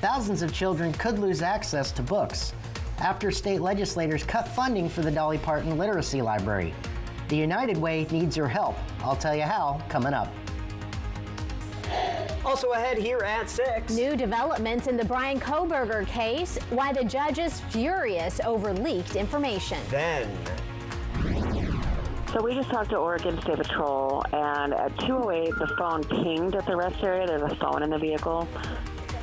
thousands of children could lose access to books after state legislators cut funding for the Dolly Parton Literacy Library. The United Way needs your help. I'll tell you how coming up. Also ahead here at 6. New developments in the Bryan Kohberger case, why the judge is furious over leaked information. Then. So we just talked to Oregon State Patrol, and at 2:08, the phone pinged at the rest area. There's a phone in the vehicle.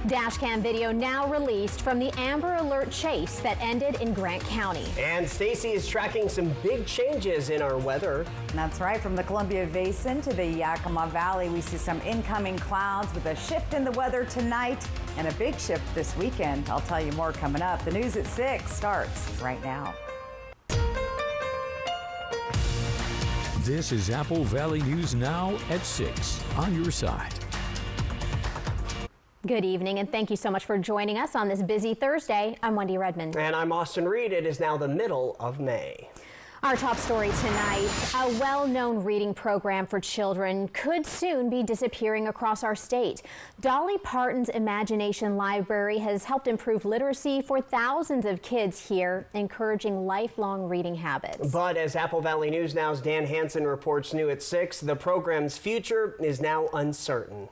Dashcam video now released from the Amber Alert chase that ended in Grant County. And Stacy is tracking some big changes in our weather. That's right. From the Columbia Basin to the Yakima Valley, we see some incoming clouds with a shift in the weather tonight and a big shift this weekend. I'll tell you more coming up. The news at 6 starts right now. This is Apple Valley News Now at 6 on your side. Good evening, and thank you so much for joining us on this busy Thursday. I'm Wendy Redmond. And I'm Austin Reed. It is now the middle of May. Our top story tonight, a well-known reading program for children could soon be disappearing across our state. Dolly Parton's Imagination Library has helped improve literacy for thousands of kids here, encouraging lifelong reading habits. But as Apple Valley News Now's Dan Hansen reports new at 6, the program's future is now uncertain.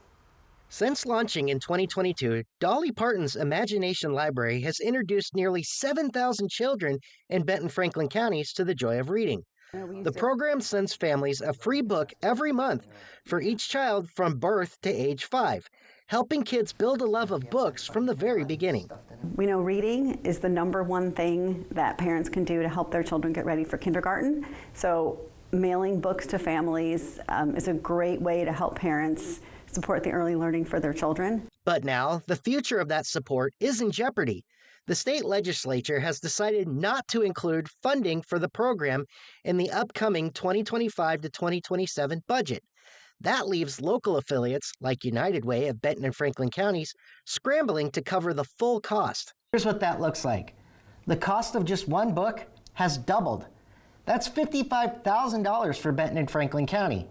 Since launching in 2022, Dolly Parton's Imagination Library has introduced nearly 7,000 children in Benton Franklin counties to the joy of reading. The program sends families a free book every month for each child from birth to age 5, helping kids build a love of books from the very beginning. We know reading is the #1 thing that parents can do to help their children get ready for kindergarten. So mailing books to families is a great way to help parents support the early learning for their children. But now, the future of that support is in jeopardy. The state legislature has decided not to include funding for the program in the upcoming 2025 to 2027 budget. That leaves local affiliates, like United Way of Benton and Franklin counties, scrambling to cover the full cost. Here's what that looks like. The cost of just one book has doubled. That's $55,000 for Benton and Franklin County.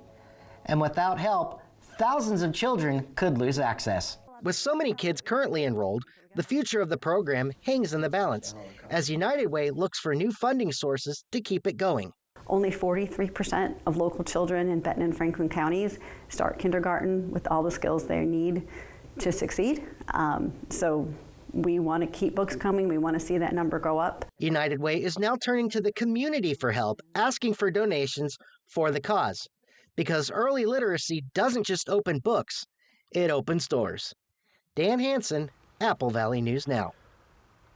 And without help, thousands of children could lose access. With so many kids currently enrolled, the future of the program hangs in the balance, as United Way looks for new funding sources to keep it going. Only 43% of local children in Benton and Franklin counties start kindergarten with all the skills they need to succeed. So we want to keep books coming. We want to see that number go up. United Way is now turning to the community for help, asking for donations for the cause. Because early literacy doesn't just open books, it opens doors. Dan Hansen, Apple Valley News Now.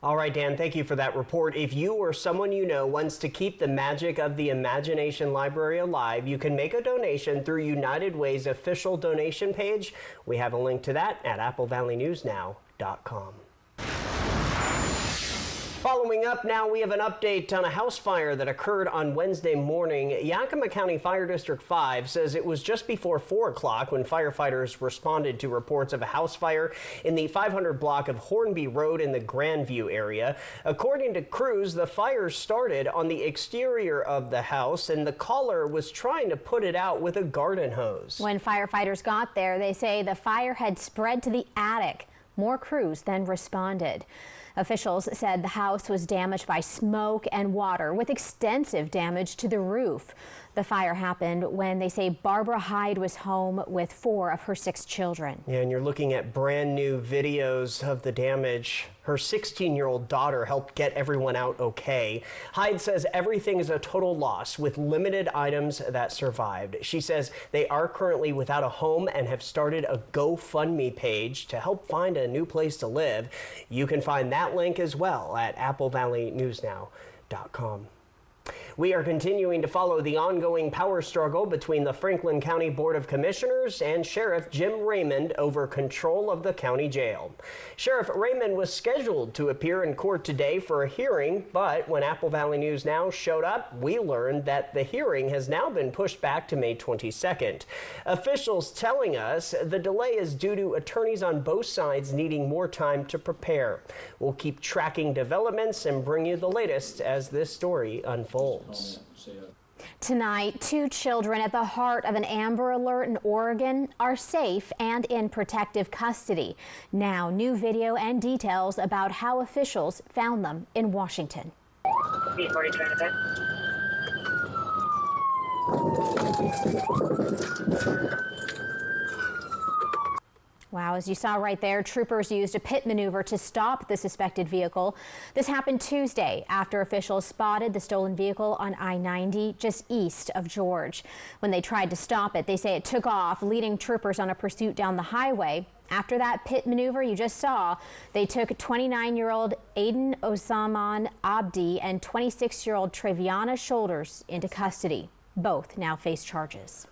All right, Dan, thank you for that report. If you or someone you know wants to keep the magic of the Imagination Library alive, you can make a donation through United Way's official donation page. We have a link to that at applevalleyNewsNow.com. Following up now, we have an update on a house fire that occurred on Wednesday morning. Yakima County Fire District 5 says it was just before 4 o'clock when firefighters responded to reports of a house fire in the 500 block of Hornby Road in the Grandview area. According to crews, the fire started on the exterior of the house and the caller was trying to put it out with a garden hose. When firefighters got there, they say the fire had spread to the attic. More crews then responded. Officials said the house was damaged by smoke and water with extensive damage to the roof. The fire happened when they say Barbara Hyde was home with 4 of her 6 children. Yeah, and you're looking at brand new videos of the damage. Her 16-year-old daughter helped get everyone out okay. Hyde says everything is a total loss with limited items that survived. She says they are currently without a home and have started a GoFundMe page to help find a new place to live. You can find that link as well at applevalleyNewsNow.com. We are continuing to follow the ongoing power struggle between the Franklin County Board of Commissioners and Sheriff Jim Raymond over control of the county jail. Sheriff Raymond was scheduled to appear in court today for a hearing, but when Apple Valley News Now showed up, we learned that the hearing has now been pushed back to May 22nd. Officials telling us the delay is due to attorneys on both sides needing more time to prepare. We'll keep tracking developments and bring you the latest as this story unfolds. Tonight, 2 children at the heart of an Amber Alert in Oregon are safe and in protective custody. Now, new video and details about how officials found them in Washington. Wow, as you saw right there, troopers used a pit maneuver to stop the suspected vehicle. This happened Tuesday after officials spotted the stolen vehicle on I-90 just east of George. When they tried to stop it, they say it took off, leading troopers on a pursuit down the highway. After that pit maneuver you just saw, they took 29-year-old Aiden Osaman Abdi and 26-year-old Treviana Shoulders into custody. Both now face charges.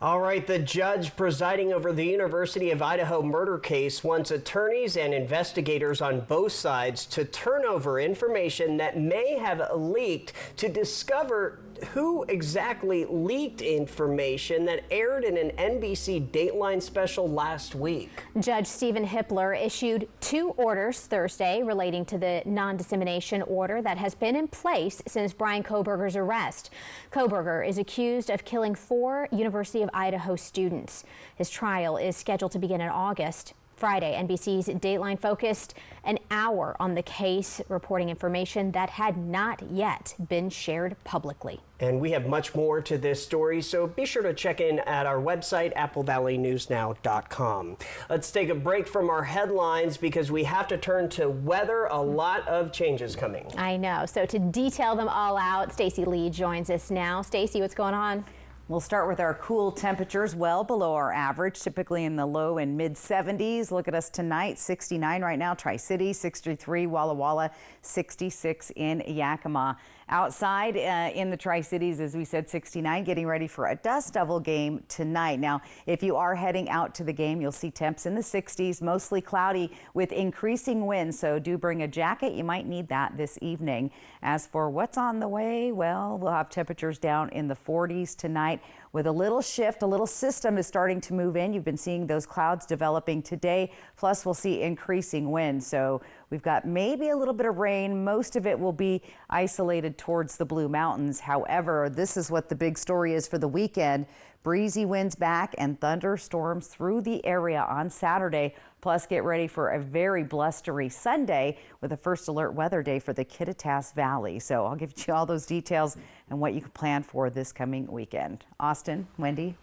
All right, the judge presiding over the University of Idaho murder case wants attorneys and investigators on both sides to turn over information that may have leaked to discover who exactly leaked information that aired in an NBC Dateline special last week. Judge Stephen Hippler issued 2 orders Thursday relating to the non-dissemination order that has been in place since Bryan Kohberger's arrest. Kohberger is accused of killing 4 University of Idaho students. His trial is scheduled to begin in August. Friday, NBC's Dateline focused an hour on the case, reporting information that had not yet been shared publicly. And we have much more to this story, so be sure to check in at our website, applevalleyNewsNow.com. Let's take a break from our headlines because we have to turn to weather. A lot of changes coming. I know. So to detail them all out, Stacy Lee joins us now. Stacy, what's going on? We'll start with our cool temperatures well below our average, typically in the low and mid 70s. Look at us tonight, 69 right now, Tri-City, 63 Walla Walla, 66 in Yakima. Outside in the Tri-Cities, as we said, 69, getting ready for a Dust Devil game tonight. Now, if you are heading out to the game, you'll see temps in the 60s, mostly cloudy with increasing winds, so do bring a jacket. You might need that this evening. As for what's on the way, well, we'll have temperatures down in the 40s tonight with a little shift. A little system is starting to move in. You've been seeing those clouds developing today, plus we'll see increasing winds. So we've got maybe a little bit of rain. Most of it will be isolated towards the Blue Mountains. However, this is what the big story is for the weekend. Breezy winds back and thunderstorms through the area on Saturday. Plus, get ready for a very blustery Sunday with a first alert weather day for the Kittitas Valley. So I'll give you all those details and what you can plan for this coming weekend. Austin, Wendy.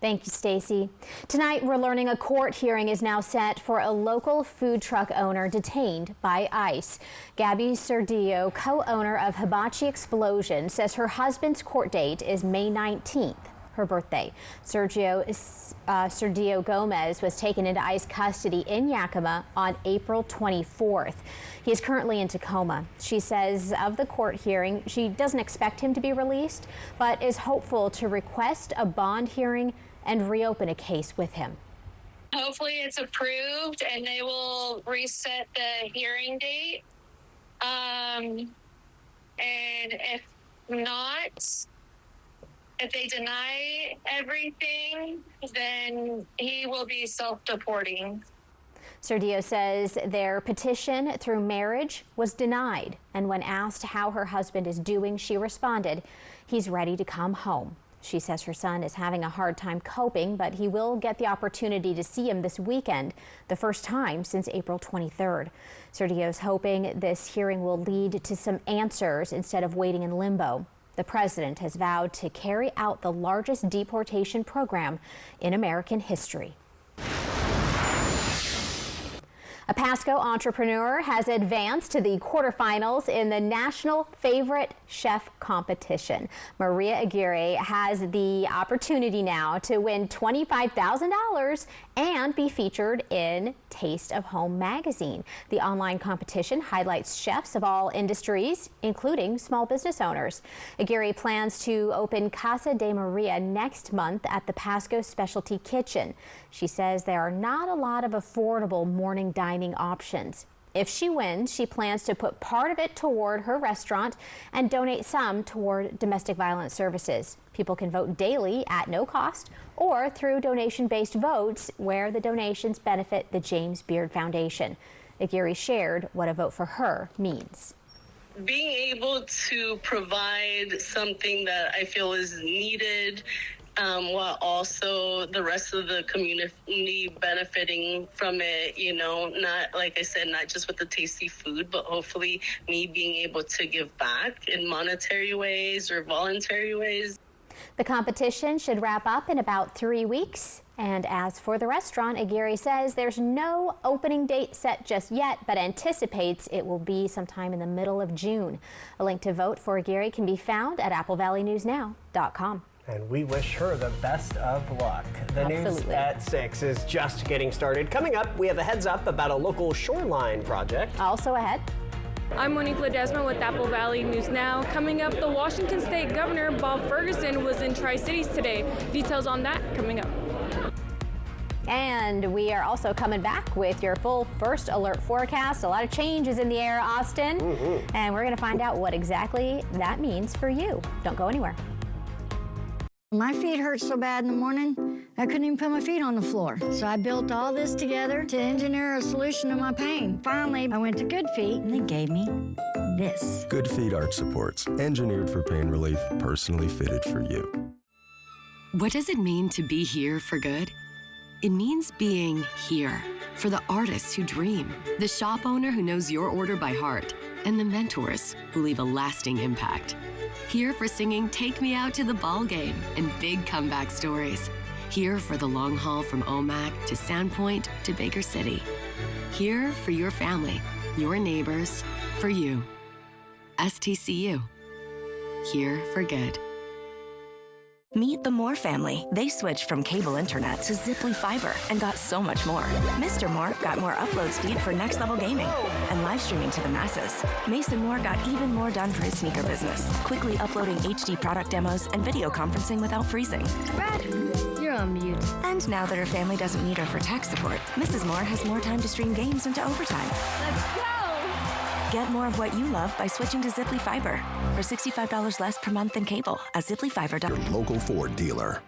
Thank you, Stacy. Tonight, we're learning a court hearing is now set for a local food truck owner detained by ICE. Gabby Cerdillo, co-owner of Hibachi Explosion, says her husband's court date is May 19th, her birthday. Cerdillo Gomez was taken into ICE custody in Yakima on April 24th. He is currently in Tacoma. She says of the court hearing, she doesn't expect him to be released, but is hopeful to request a bond hearing and reopen a case with him. Hopefully it's approved and they will reset the hearing date. And if not, if they deny everything, then he will be self-deporting. Cerdillo says their petition through marriage was denied, and when asked how her husband is doing, she responded, "He's ready to come home." She says her son is having a hard time coping, but he will get the opportunity to see him this weekend, the first time since April 23rd. Cerdillo is hoping this hearing will lead to some answers instead of waiting in limbo. The president has vowed to carry out the largest deportation program in American history. A Pasco entrepreneur has advanced to the quarterfinals in the National Favorite Chef competition. Maria Aguirre has the opportunity now to win $25,000 and be featured in Taste of Home magazine. The online competition highlights chefs of all industries, including small business owners. Aguirre plans to open Casa de Maria next month at the Pasco Specialty Kitchen. She says there are not a lot of affordable morning dining options. If she wins, she plans to put part of it toward her restaurant and donate some toward domestic violence services. People can vote daily at no cost or through donation-based votes where the donations benefit the James Beard Foundation. Aguirre shared what a vote for her means. being able to provide something that I feel is needed, while also the rest of the community benefiting from it, you know, not, like I said, not just with the tasty food, but hopefully me being able to give back in monetary ways or voluntary ways. The competition should wrap up in about 3 weeks. And as for the restaurant, Aguirre says there's no opening date set just yet, but anticipates it will be sometime in the middle of June. A link to vote for Aguirre can be found at applevalleyNewsNow.com. And we wish her the best of luck. The News at 6 is just getting started. Coming up, we have a heads up about a local shoreline project. Also ahead. I'm Monique Ledesma with Apple Valley News Now. Coming up, the Washington State Governor Bob Ferguson was in Tri-Cities today. Details on that coming up. And we are also coming back with your full first alert forecast. A lot of changes in the air, Austin. And we're going to find out what exactly that means for you. Don't go anywhere. My feet hurt so bad in the morning, I couldn't even put my feet on the floor. So I built all this together to engineer a solution to my pain. Finally, I went to Good Feet, and they gave me this. Good Feet arch supports, engineered for pain relief, personally fitted for you. What does it mean to be here for good? It means being here for the artists who dream, the shop owner who knows your order by heart, and the mentors who leave a lasting impact. Here for singing Take Me Out to the Ball Game and big comeback stories. Here for the long haul from Omak to Sandpoint to Baker City. Here for your family, your neighbors, for you. STCU. Here for good. Meet the Moore family. They switched from cable internet to Ziply Fiber and got so much more. Mr. Moore got more upload speed for next level gaming and live streaming to the masses. Mason Moore got even more done for his sneaker business, quickly uploading HD product demos and video conferencing without freezing. Brad, you're on mute. And now that her family doesn't need her for tech support, Mrs. Moore has more time to stream games into overtime. Let's go! Get more of what you love by switching to Ziply Fiber for $65 less per month than cable at ziplyfiber.com. Your local Ford dealer.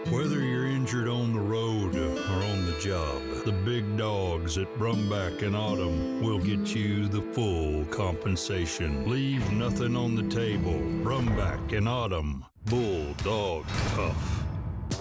Whether you're injured on the road or on the job, the big dogs at Brumback and Autumn will get you the full compensation. Leave nothing on the table. Brumback and Autumn. Bulldog tough.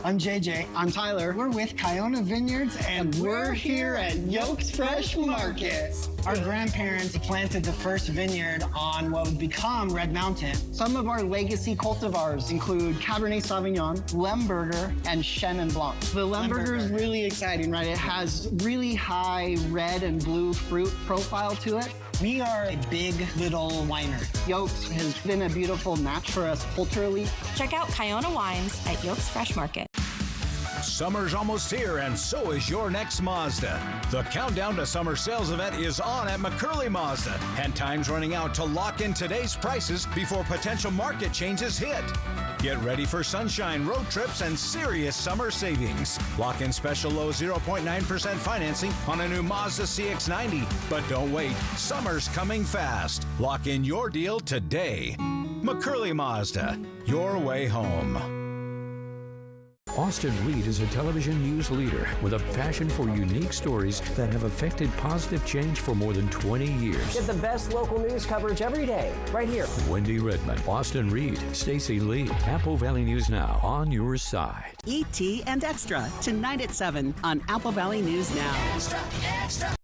I'm JJ. I'm Tyler. We're with Kiona Vineyards, and we're here at Yokes Fresh Market. Our grandparents planted the first vineyard on what would become Red Mountain. Some of our legacy cultivars include Cabernet Sauvignon, Lemberger, and Chenin Blanc. The Lemberger is really exciting, right? It has really high red and blue fruit profile to it. We are a big little winery. Yokes has been a beautiful match for us culturally. Check out Kiona Wines at Yokes Fresh Market. Summer's almost here, and so is your next Mazda. The countdown to summer sales event is on at McCurley Mazda, and time's running out to lock in today's prices before potential market changes hit. Get ready for sunshine, road trips, and serious summer savings. Lock in special low 0.9% financing on a new Mazda CX-90. But don't wait, summer's coming fast. Lock in your deal today. McCurley Mazda, your way home. Austin Reed is a television news leader with a passion for unique stories that have affected positive change for more than 20 years. Get the best local news coverage every day, right here. Wendy Redmond, Austin Reed, Stacey Lee, Apple Valley News Now, on your side. E.T. and Extra, tonight at 7 on Apple Valley News Now. Extra, extra.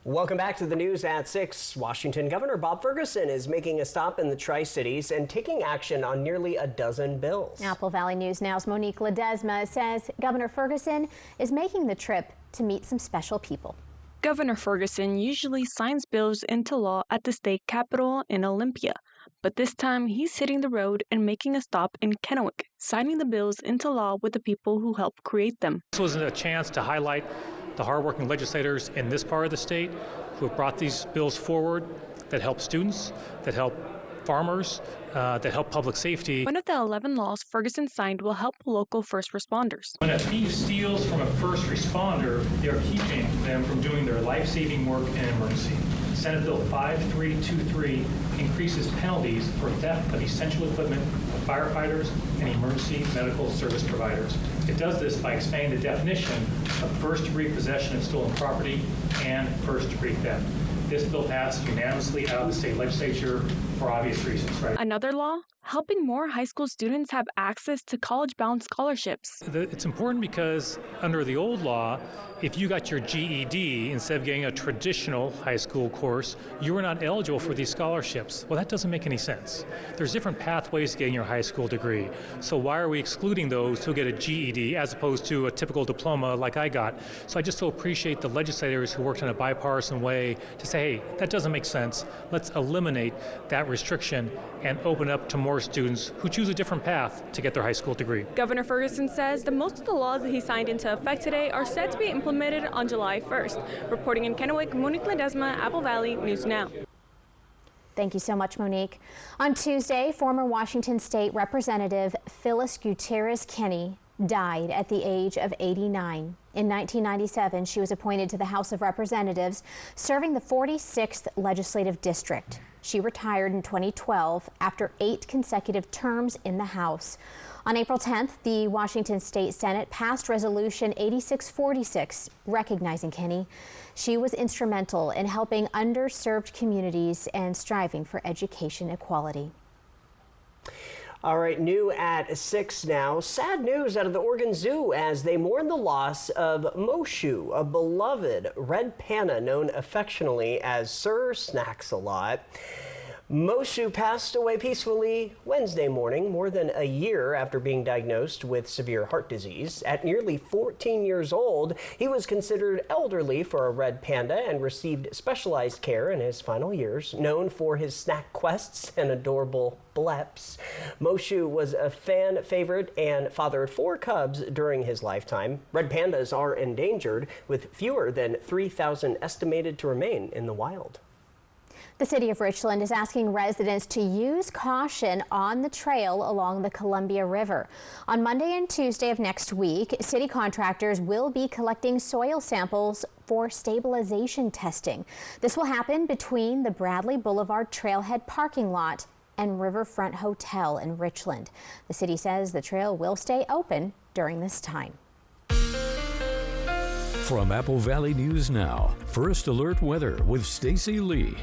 Welcome back to the News at 6. Washington Governor Bob Ferguson is making a stop in the Tri-Cities and taking action on nearly a dozen bills. Apple Valley News Now's Monique Ledesma says Governor Ferguson is making the trip to meet some special people. Governor Ferguson usually signs bills into law at the state capitol in Olympia, but this time he's hitting the road and making a stop in Kennewick, signing the bills into law with the people who helped create them. This was a chance to highlight the hardworking legislators in this part of the state who have brought these bills forward that help students, that help farmers, that help public safety. One of the 11 laws Ferguson signed will help local first responders. When a thief steals from a first responder, they're keeping them from doing their life-saving work in an emergency. Senate Bill 5323 increases penalties for theft of essential equipment of firefighters and emergency medical service providers. It does this by expanding the definition of first-degree possession of stolen property and first-degree theft. This bill passed unanimously out of the state legislature for obvious reasons, right? Another law, helping more high school students have access to college-bound scholarships. It's important because under the old law, if you got your GED instead of getting a traditional high school course, you were not eligible for these scholarships. Well, that doesn't make any sense. There's different pathways to getting your high school degree. So why are we excluding those who get a GED as opposed to a typical diploma like I got? So I just so appreciate the legislators who worked in a bipartisan way to say, hey, that doesn't make sense. Let's eliminate that restriction and open up to more students who choose a different path to get their high school degree. Governor Ferguson says that most of the laws that he signed into effect today are set to be implemented on July 1st. Reporting in Kennewick, Monique Ledesma, Apple Valley News Now. Thank you so much, Monique. On Tuesday, former Washington State Representative Phyllis Gutierrez Kenny died at the age of 89. In 1997, she was appointed to the House of Representatives, serving the 46th Legislative District. She retired in 2012 after 8 consecutive terms in the House. On April 10th, the Washington State Senate passed Resolution 8646, recognizing Kenny. She was instrumental in helping underserved communities and striving for education equality. All right, new at 6 now. Sad news out of the Oregon Zoo as they mourn the loss of Moshu, a beloved red panda known affectionately as Sir Snacks-a-Lot. Moshu passed away peacefully Wednesday morning, more than a year after being diagnosed with severe heart disease. At nearly 14 years old, he was considered elderly for a red panda and received specialized care in his final years. Known for his snack quests and adorable bleps, Moshu was a fan favorite and fathered 4 cubs during his lifetime. Red pandas are endangered, with fewer than 3,000 estimated to remain in the wild. The city of Richland is asking residents to use caution on the trail along the Columbia River. On Monday and Tuesday of next week, city contractors will be collecting soil samples for stabilization testing. This will happen between the Bradley Boulevard Trailhead parking lot and Riverfront Hotel in Richland. The city says the trail will stay open during this time. From Apple Valley News Now, First Alert Weather with Stacy Lee.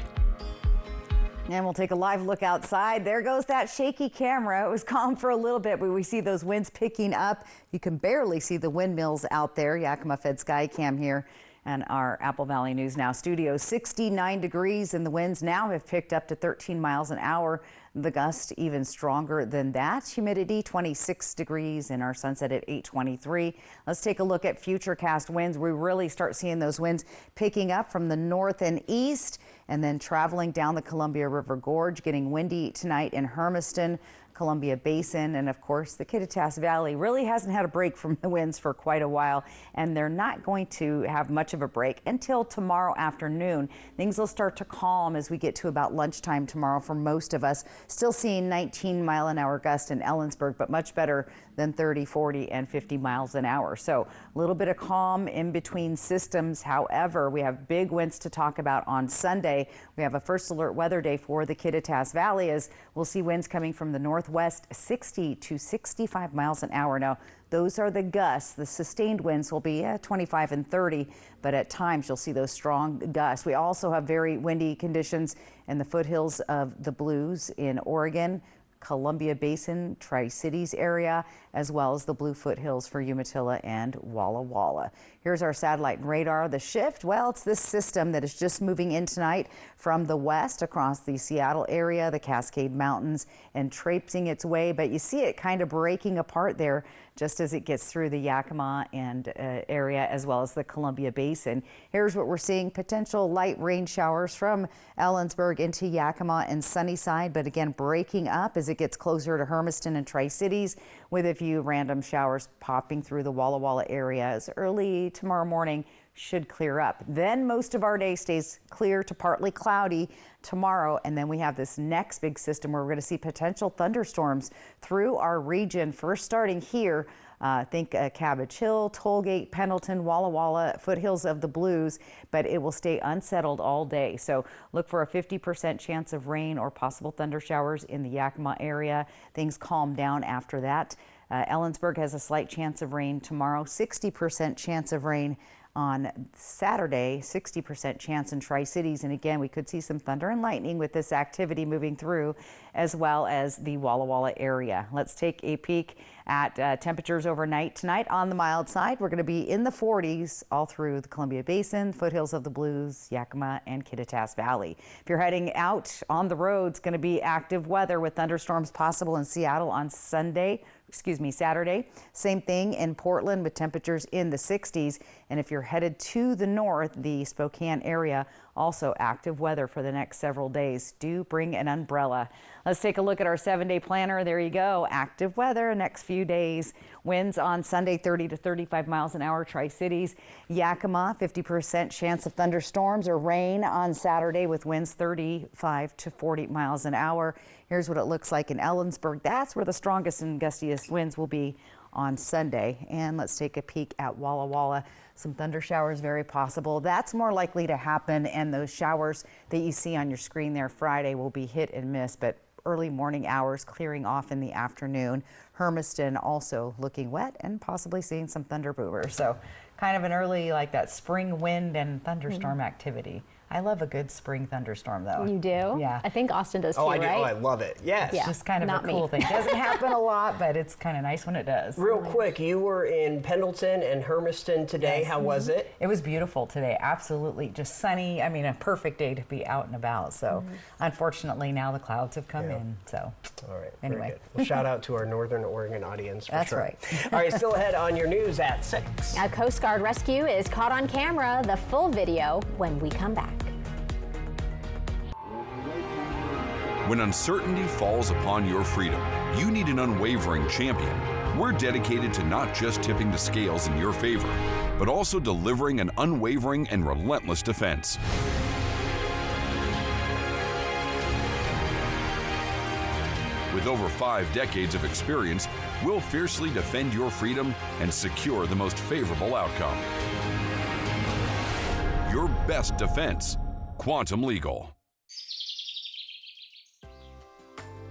And we'll take a live look outside. There goes that shaky camera. It was calm for a little bit, but we see those winds picking up. You can barely see the windmills out there. Yakima Fed Skycam here and our Apple Valley News Now studio. 69 degrees and the winds now have picked up to 13 miles an hour. The gust even stronger than that. Humidity 26 degrees and our sunset at 8:23. Let's take a look at futurecast winds. We really start seeing those winds picking up from the north and east and then traveling down the Columbia River Gorge, getting windy tonight in Hermiston, Columbia Basin, and of course the Kittitas Valley really hasn't had a break from the winds for quite a while, and they're not going to have much of a break until tomorrow afternoon. Things will start to calm as we get to about lunchtime tomorrow for most of us. Still seeing 19-mile-an-hour gusts in Ellensburg, but much better than 30, 40, and 50 miles an hour. So a little bit of calm in between systems. However, we have big winds to talk about on Sunday. We have a first alert weather day for the Kittitas Valley as we'll see winds coming from the northwest 60 to 65 miles an hour. Now, those are the gusts. The sustained winds will be 25 and 30, but at times you'll see those strong gusts. We also have very windy conditions in the foothills of the Blues in Oregon, Columbia Basin, Tri-Cities area, as well as the Blue Foothills for Umatilla and Walla Walla. Here's our satellite and radar. The shift, well, it's this system that is just moving in tonight from the west across the Seattle area, the Cascade Mountains, and traipsing its way, but you see it kind of breaking apart there just as it gets through the Yakima and area as well as the Columbia Basin. Here's what we're seeing: potential light rain showers from Ellensburg into Yakima and Sunnyside, but again breaking up as it gets closer to Hermiston and Tri-Cities, with a few random showers popping through the Walla Walla area as early tomorrow morning should clear up. Then most of our day stays clear to partly cloudy tomorrow, and then we have this next big system where we're going to see potential thunderstorms through our region, first starting here. Think Cabbage Hill, Tollgate, Pendleton, Walla Walla, foothills of the Blues, but it will stay unsettled all day. So look for a 50% chance of rain or possible thunder showers in the Yakima area. Things calm down after that. Ellensburg has a slight chance of rain tomorrow, 60% chance of rain On Saturday, 60% chance in Tri-Cities. And again, we could see some thunder and lightning with this activity moving through, as well as the Walla Walla area. Let's take a peek at temperatures overnight. Tonight on the mild side, we're going to be in the 40s all through the Columbia Basin, foothills of the Blues, Yakima, and Kittitas Valley. If you're heading out on the road, it's going to be active weather with thunderstorms possible in Seattle on Saturday. Same thing in Portland with temperatures in the 60s. And if you're headed to the north, the Spokane area, also active weather for the next several days. Do bring an umbrella. Let's take a look at our 7-day planner. There you go. Active weather next few days. Winds on Sunday 30 to 35 miles an hour, Tri-Cities. Yakima, 50% chance of thunderstorms or rain on Saturday with winds 35 to 40 miles an hour. Here's what it looks like in Ellensburg. That's where the strongest and gustiest winds will be on Sunday. And let's take a peek at Walla Walla. Some thunder showers very possible. That's more likely to happen, and those showers that you see on your screen there Friday will be hit and miss, but early morning hours clearing off in the afternoon. Hermiston also looking wet and possibly seeing some thunder boomers. So kind of an early, like that spring wind and thunderstorm activity. I love a good spring thunderstorm, though. You do? Yeah. I think Austin does too, I do. right? Oh, I love it. Yes. It's just kind of a cool thing. It doesn't happen a lot, but it's kind of nice when it does. Real quick, you were in Pendleton and Hermiston today. Yes. How was it? It was beautiful today. Absolutely. Just sunny. I mean, a perfect day to be out and about. So unfortunately, now the clouds have come in. So all right. Anyway. Well, shout out to our Northern Oregon audience for That's sure. right. All right, still ahead on your news at 6. A Coast Guard rescue is caught on camera. The full video when we come back. When uncertainty falls upon your freedom, you need an unwavering champion. We're dedicated to not just tipping the scales in your favor, but also delivering an unwavering and relentless defense. With over 5 decades of experience, we'll fiercely defend your freedom and secure the most favorable outcome. Your best defense, Quantum Legal.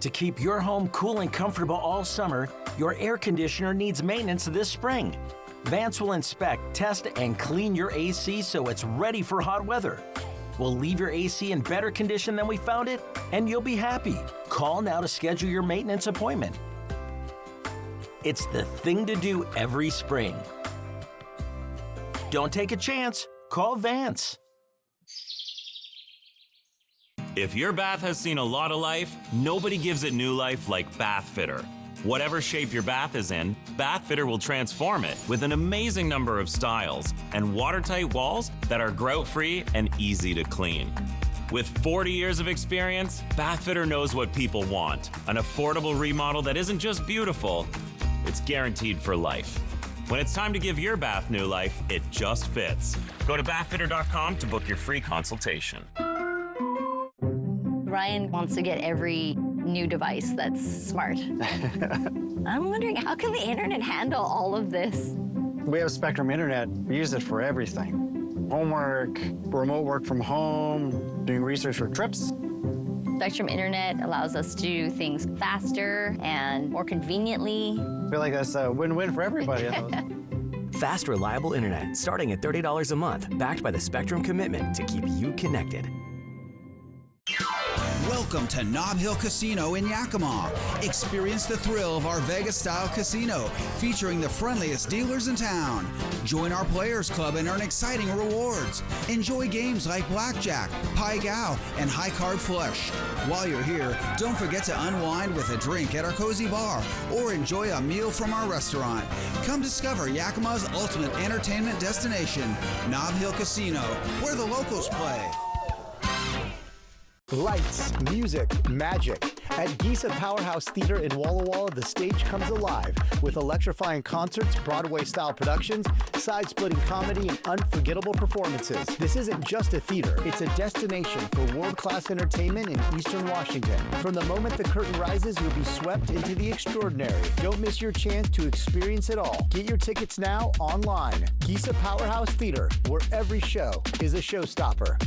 To keep your home cool and comfortable all summer, your air conditioner needs maintenance this spring. Vance will inspect, test, and clean your AC so it's ready for hot weather. We'll leave your AC in better condition than we found it, and you'll be happy. Call now to schedule your maintenance appointment. It's the thing to do every spring. Don't take a chance. Call Vance. If your bath has seen a lot of life, nobody gives it new life like Bath Fitter. Whatever shape your bath is in, Bath Fitter will transform it with an amazing number of styles and watertight walls that are grout-free and easy to clean. With 40 years of experience, Bath Fitter knows what people want. An affordable remodel that isn't just beautiful, it's guaranteed for life. When it's time to give your bath new life, it just fits. Go to bathfitter.com to book your free consultation. Ryan wants to get every new device that's smart. I'm wondering, how can the internet handle all of this? We have Spectrum Internet. We use it for everything. Homework, remote work from home, doing research for trips. Spectrum Internet allows us to do things faster and more conveniently. I feel like that's a win-win for everybody. Fast, reliable internet starting at $30 a month, backed by the Spectrum commitment to keep you connected. Welcome to Nob Hill Casino in Yakima. Experience the thrill of our Vegas-style casino, featuring the friendliest dealers in town. Join our Players Club and earn exciting rewards. Enjoy games like Blackjack, Pai Gow, and High Card Flush. While you're here, don't forget to unwind with a drink at our cozy bar or enjoy a meal from our restaurant. Come discover Yakima's ultimate entertainment destination, Nob Hill Casino, where the locals play. Lights, music, magic. At Giza Powerhouse Theater in Walla Walla, the stage comes alive with electrifying concerts, Broadway-style productions, side-splitting comedy, and unforgettable performances. This isn't just a theater. It's a destination for world-class entertainment in Eastern Washington. From the moment the curtain rises, you'll be swept into the extraordinary. Don't miss your chance to experience it all. Get your tickets now online. Giza Powerhouse Theater, where every show is a showstopper.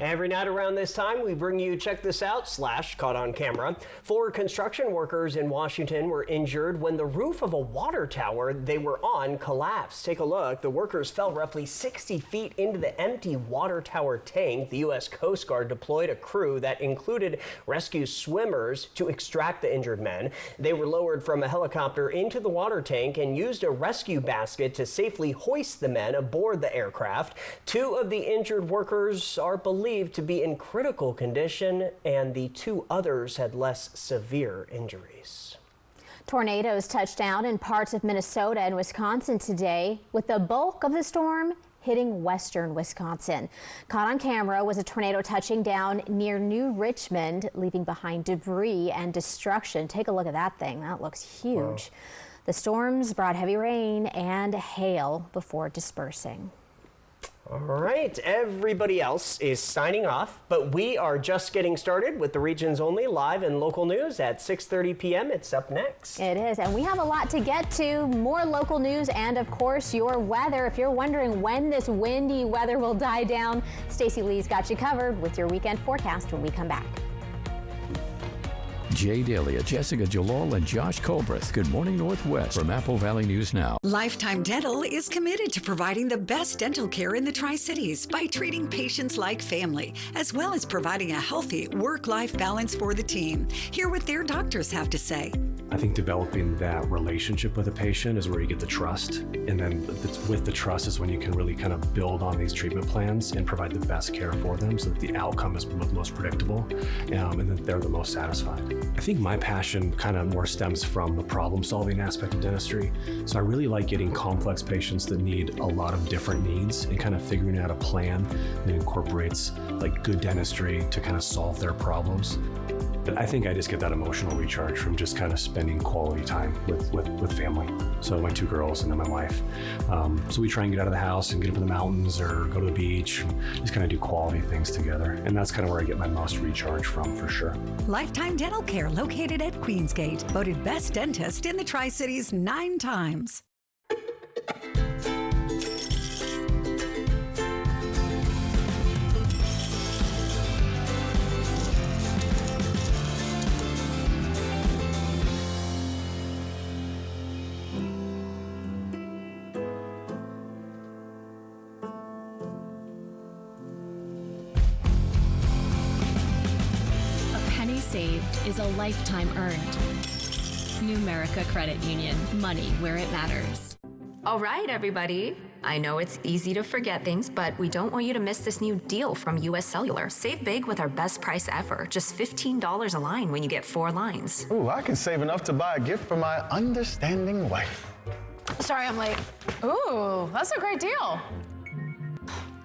Every night around this time, we bring you Check This Out / Caught on Camera. 4 construction workers in Washington were injured when the roof of a water tower they were on collapsed. Take a look. The workers fell roughly 60 feet into the empty water tower tank. The U.S. Coast Guard deployed a crew that included rescue swimmers to extract the injured men. They were lowered from a helicopter into the water tank and used a rescue basket to safely hoist the men aboard the aircraft. 2 of the injured workers are believed to be in critical condition, and the 2 others had less severe injuries. Tornadoes touched down in parts of Minnesota and Wisconsin today, with the bulk of the storm hitting western Wisconsin. Caught on camera was a tornado touching down near New Richmond, leaving behind debris and destruction. Take a look at that thing. That looks huge. Wow. The storms brought heavy rain and hail before dispersing. All right, everybody else is signing off, but we are just getting started with the Regions Only live and local news at 6:30 p.m. It's up next. It is, and we have a lot to get to. More local news and, of course, your weather. If you're wondering when this windy weather will die down, Stacey Lee's got you covered with your weekend forecast when we come back. Jay Dalia, Jessica Jalal, and Josh Colbreth. Good morning, Northwest from Apple Valley News Now. Lifetime Dental is committed to providing the best dental care in the Tri-Cities by treating patients like family, as well as providing a healthy work-life balance for the team. Hear what their doctors have to say. I think developing that relationship with a patient is where you get the trust. And then with the trust is when you can really kind of build on these treatment plans and provide the best care for them so that the outcome is most predictable and that they're the most satisfied. I think my passion kind of more stems from the problem-solving aspect of dentistry. So I really like getting complex patients that need a lot of different needs and kind of figuring out a plan that incorporates like good dentistry to kind of solve their problems. But I think I just get that emotional recharge from just kind of spending quality time with family. So my 2 girls and then my wife. So we try and get out of the house and get up in the mountains or go to the beach and just kind of do quality things together. And that's kind of where I get my most recharge from, for sure. Lifetime Dental Care, located at Queensgate, voted best dentist in the Tri-Cities 9 times. Saved is a lifetime earned. Numerica Credit Union, money where it matters. All right, everybody. I know it's easy to forget things, but we don't want you to miss this new deal from US Cellular. Save big with our best price ever. Just $15 a line when you get 4 lines. Ooh, I can save enough to buy a gift for my understanding wife. Sorry, I'm late. Ooh, that's a great deal.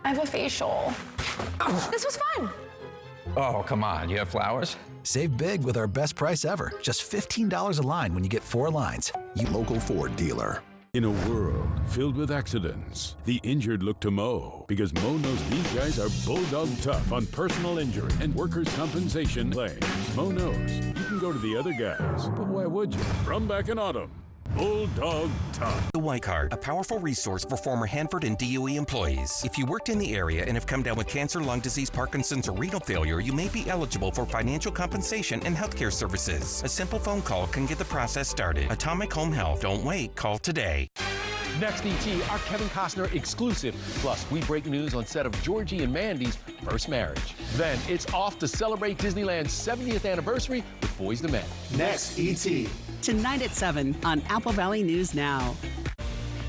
I have a facial. This was fun. Oh, come on. You have flowers? Save big with our best price ever. Just $15 a line when you get 4 lines. You local Ford dealer. In a world filled with accidents, the injured look to Mo, because Mo knows these guys are bulldog tough on personal injury and workers' compensation claims. Mo knows you can go to the other guys, but why would you? From back in autumn, Bulldog Tough. The White Card, a powerful resource for former Hanford and DOE employees. If you worked in the area and have come down with cancer, lung disease, Parkinson's, or renal failure, you may be eligible for financial compensation and healthcare services. A simple phone call can get the process started. Atomic Home Health. Don't wait. Call today. Next, ET, our Kevin Costner exclusive. Plus, we break news on set of Georgie and Mandy's first marriage. Then, it's off to celebrate Disneyland's 70th anniversary with Boys II Men. Next, ET. Tonight at 7 on Apple Valley News Now.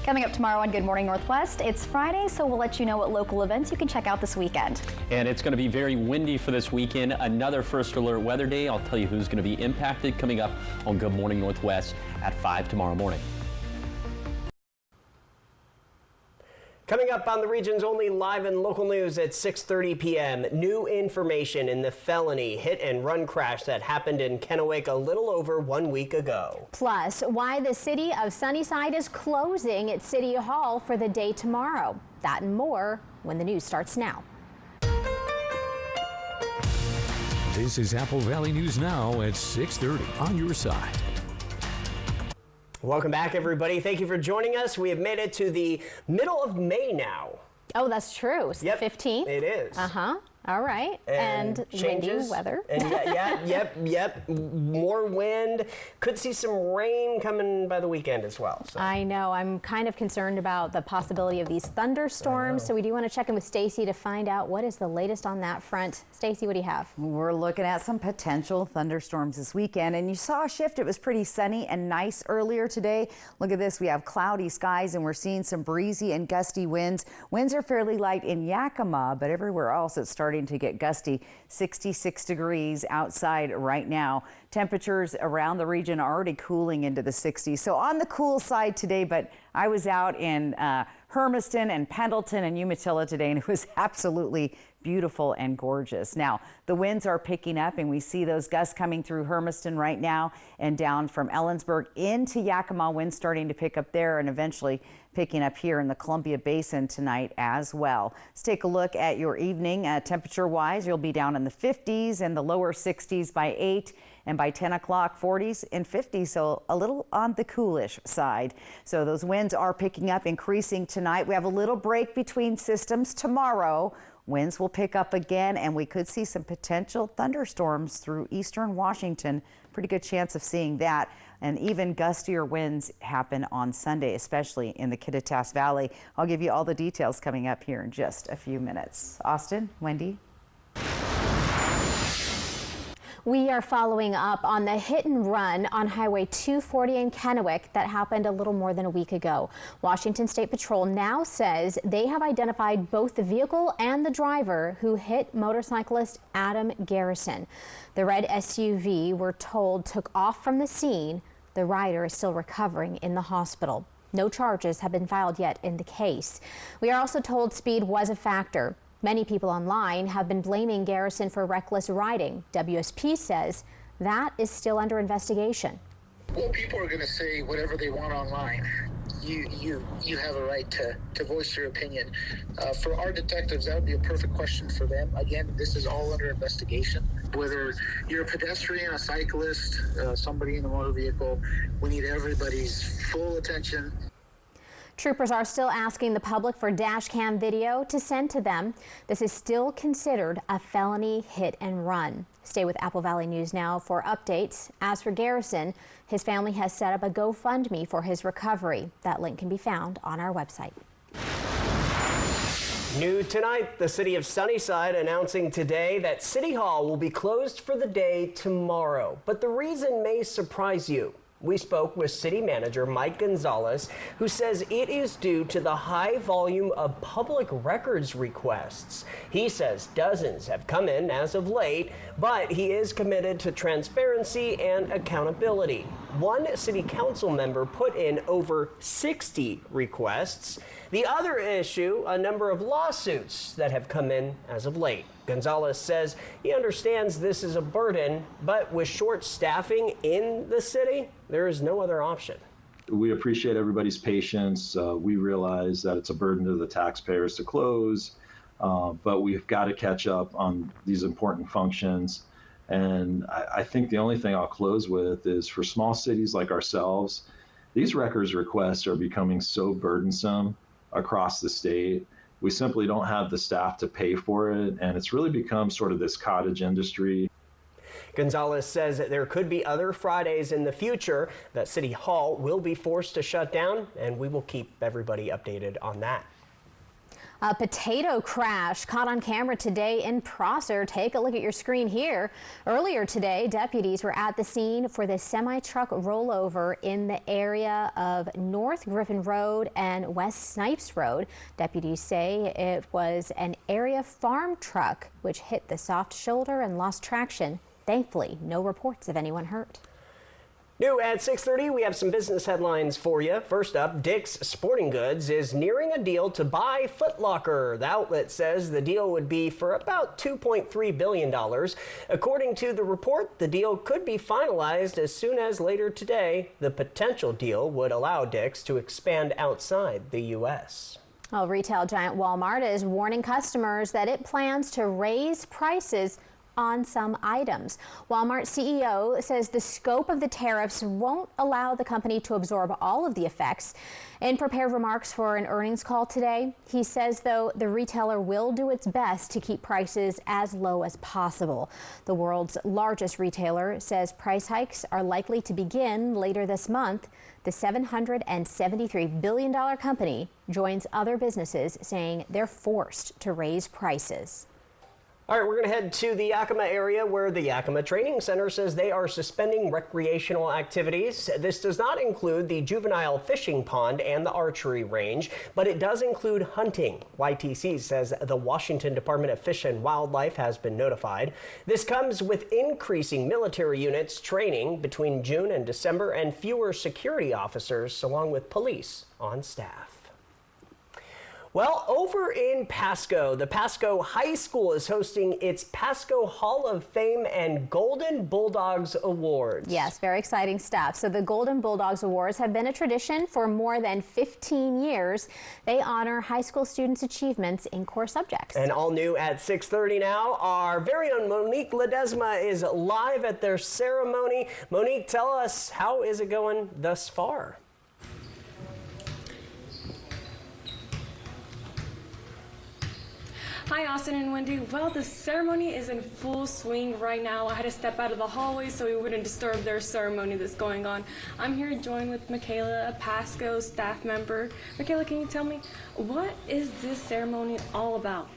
Coming up tomorrow on Good Morning Northwest, it's Friday, so we'll let you know what local events you can check out this weekend. And it's going to be very windy for this weekend. Another first alert weather day. I'll tell you who's going to be impacted coming up on Good Morning Northwest at 5 tomorrow morning. Coming up on the Regions Only live and local news at 6:30 p.m. New information in the felony hit and run crash that happened in Kennewick a little over 1 week ago. Plus, why the city of Sunnyside is closing its City Hall for the day tomorrow. That and more when the news starts now. This is Apple Valley News Now at 6:30 on your side. Welcome back, everybody. Thank you for joining us. We have made it to the middle of May now. Oh, that's true. It's yep, the 15th? It is. Uh-huh. All right. And windy weather. And yep. More wind. Could see some rain coming by the weekend as well. So. I know. I'm kind of concerned about the possibility of these thunderstorms. So we do want to check in with Stacy to find out what is the latest on that front. Stacy, what do you have? We're looking at some potential thunderstorms this weekend. And you saw a shift. It was pretty sunny and nice earlier today. Look at this. We have cloudy skies and we're seeing some breezy and gusty winds. Winds are fairly light in Yakima, but everywhere else it's starting to get gusty. 66 degrees outside right now. Temperatures around the region are already cooling into the 60s. So on the cool side today, but I was out in Hermiston and Pendleton and Umatilla today, and it was absolutely beautiful and gorgeous. Now, the winds are picking up, and we see those gusts coming through Hermiston right now and down from Ellensburg into Yakima. Winds starting to pick up there and eventually picking up here in the Columbia Basin tonight as well. Let's take a look at your evening. Temperature-wise, you'll be down in the 50s and the lower 60s by 8. And by 10 o'clock, 40s and 50s, so a little on the coolish side. So those winds are picking up, increasing tonight. We have a little break between systems tomorrow. Winds will pick up again, and we could see some potential thunderstorms through eastern Washington. Pretty good chance of seeing that. And even gustier winds happen on Sunday, especially in the Kittitas Valley. I'll give you all the details coming up here in just a few minutes. Austin, Wendy. We are following up on the hit and run on Highway 240 in Kennewick that happened a little more than a week ago. Washington State Patrol now says they have identified both the vehicle and the driver who hit motorcyclist Adam Garrison. The red SUV, we're told, took off from the scene. The rider is still recovering in the hospital. No charges have been filed yet in the case. We are also told speed was a factor. Many people online have been blaming Garrison for reckless riding. WSP says that is still under investigation. Well, people are going to say whatever they want online. You have a right to voice your opinion. For our detectives, that would be a perfect question for them. Again, this is all under investigation. Whether you're a pedestrian, a cyclist, somebody in a motor vehicle, we need everybody's full attention. Troopers are still asking the public for dash cam video to send to them. This is still considered a felony hit and run. Stay with Apple Valley News now for updates. As for Garrison, his family has set up a GoFundMe for his recovery. That link can be found on our website. New tonight, the city of Sunnyside announcing today that City Hall will be closed for the day tomorrow. But the reason may surprise you. We spoke with City Manager Mike Gonzalez, who says it is due to the high volume of public records requests. He says dozens have come in as of late, but he is committed to transparency and accountability. One city council member put in over 60 requests. The other issue, a number of lawsuits that have come in as of late. Gonzalez says he understands this is a burden, but with short staffing in the city, there is no other option. We appreciate everybody's patience. We realize that it's a burden to the taxpayers to close, but we've got to catch up on these important functions. And I think the only thing I'll close with is for small cities like ourselves, these records requests are becoming so burdensome across the state. We simply don't have the staff to pay for it, and it's really become sort of this cottage industry. Gonzalez says that there could be other Fridays in the future that City Hall will be forced to shut down, and we will keep everybody updated on that. A potato crash caught on camera today in Prosser. Take a look at your screen here. Earlier today, deputies were at the scene for the semi-truck rollover in the area of North Griffin Road and West Snipes Road. Deputies say it was an area farm truck which hit the soft shoulder and lost traction. Thankfully, no reports of anyone hurt. New at 6:30, we have some business headlines for you. First up, Dick's Sporting Goods is nearing a deal to buy Foot Locker. The outlet says the deal would be for about $2.3 billion. According to the report, the deal could be finalized as soon as later today. The potential deal would allow Dick's to expand outside the U.S. Well, retail giant Walmart is warning customers that it plans to raise prices on some items. Walmart CEO says the scope of the tariffs won't allow the company to absorb all of the effects. In prepared remarks for an earnings call today, he says, though, the retailer will do its best to keep prices as low as possible. The world's largest retailer says price hikes are likely to begin later this month. The $773 billion company joins other businesses saying they're forced to raise prices. All right, we're going to head to the Yakima area where the Yakima Training Center says they are suspending recreational activities. This does not include the juvenile fishing pond and the archery range, but it does include hunting. YTC says the Washington Department of Fish and Wildlife has been notified. This comes with increasing military units training between June and December and fewer security officers along with police on staff. Well, over in Pasco, the Pasco High School is hosting its Pasco Hall of Fame and Golden Bulldogs Awards. Yes, very exciting stuff. So the Golden Bulldogs Awards have been a tradition for more than 15 years. They honor high school students' achievements in core subjects. And all new at 6:30 now, our very own Monique Ledesma is live at their ceremony. Monique, tell us, how is it going thus far? Hi, Austin and Wendy. Well, the ceremony is in full swing right now. I had to step out of the hallway so we wouldn't disturb their ceremony that's going on. I'm here joined with Michaela, a Pasco staff member. Michaela, can you tell me, what is this ceremony all about?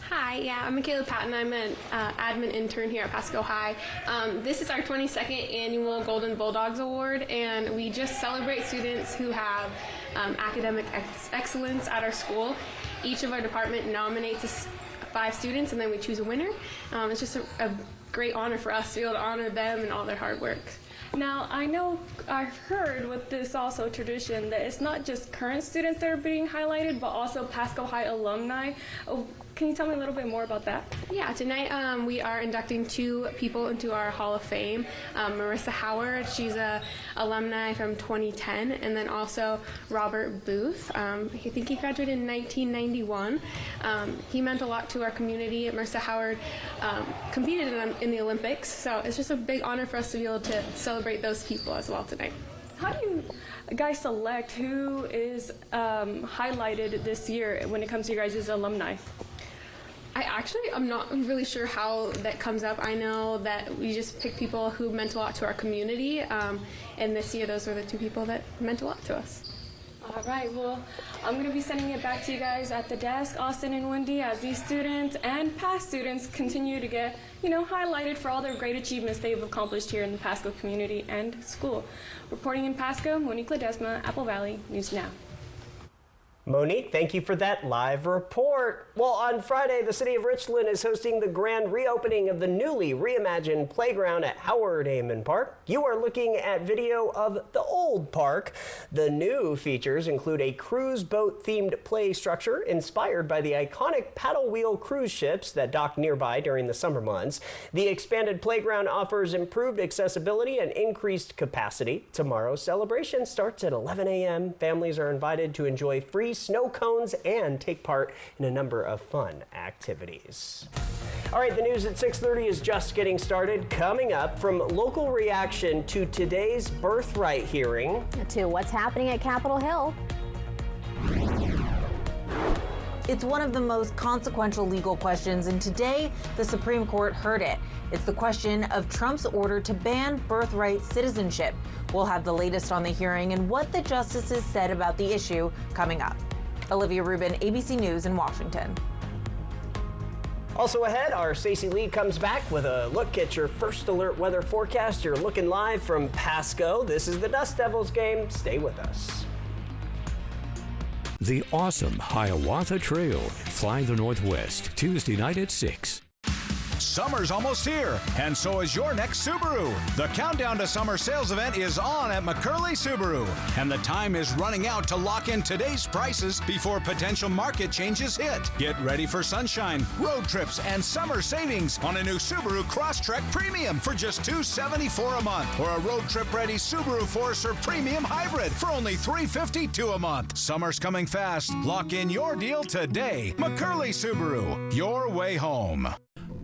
Hi, yeah, I'm Michaela Patton. I'm an admin intern here at Pasco High. This is our 22nd annual Golden Bulldogs Award, and we just celebrate students who have academic excellence at our school. Each of our department nominates 5 students, and then we choose a winner. It's just a great honor for us to be able to honor them and all their hard work. Now, I've heard with this also tradition that it's not just current students that are being highlighted, but also Pasco High alumni. Can you tell me a little bit more about that? Yeah, tonight we are inducting 2 people into our Hall of Fame. Marissa Howard, she's a alumni from 2010, and then also Robert Booth. I think he graduated in 1991. He meant a lot to our community. Marissa Howard competed in the Olympics, so it's just a big honor for us to be able to celebrate those people as well tonight. How do you guys select who is highlighted this year when it comes to your guys' alumni? I'm not really sure how that comes up. I know that we just pick people who meant a lot to our community, and this year those were the 2 people that meant a lot to us. All right, well, I'm going to be sending it back to you guys at the desk, Austin and Wendy, as these students and past students continue to get, highlighted for all their great achievements they've accomplished here in the Pasco community and school. Reporting in Pasco, Monique Ledesma, Apple Valley News Now. Monique, thank you for that live report. Well, on Friday, the city of Richland is hosting the grand reopening of the newly reimagined playground at Howard Amon Park. You are looking at video of the old park. The new features include a cruise boat themed play structure inspired by the iconic paddle wheel cruise ships that dock nearby during the summer months. The expanded playground offers improved accessibility and increased capacity. Tomorrow's celebration starts at 11 a.m. Families are invited to enjoy free snow cones and take part in a number of fun activities. All right, the news at 6:30 is just getting started. Coming up, from local reaction to today's birthright hearing to what's happening at Capitol Hill. It's one of the most consequential legal questions, and today the Supreme Court heard it. It's the question of Trump's order to ban birthright citizenship. We'll have the latest on the hearing and what the justices said about the issue coming up. Olivia Rubin, ABC News in Washington. Also ahead, our Stacey Lee comes back with a look at your first alert weather forecast. You're looking live from Pasco. This is the Dust Devils game. Stay with us. The awesome Hiawatha Trail. Fly the Northwest, Tuesday night at 6. Summer's almost here, and so is your next Subaru. The Countdown to Summer sales event is on at McCurley Subaru, and the time is running out to lock in today's prices before potential market changes hit. Get ready for sunshine, road trips, and summer savings on a new Subaru Crosstrek Premium for just $274 a month, or a road trip-ready Subaru Forester Premium Hybrid for only $352 a month. Summer's coming fast. Lock in your deal today. McCurley Subaru, your way home.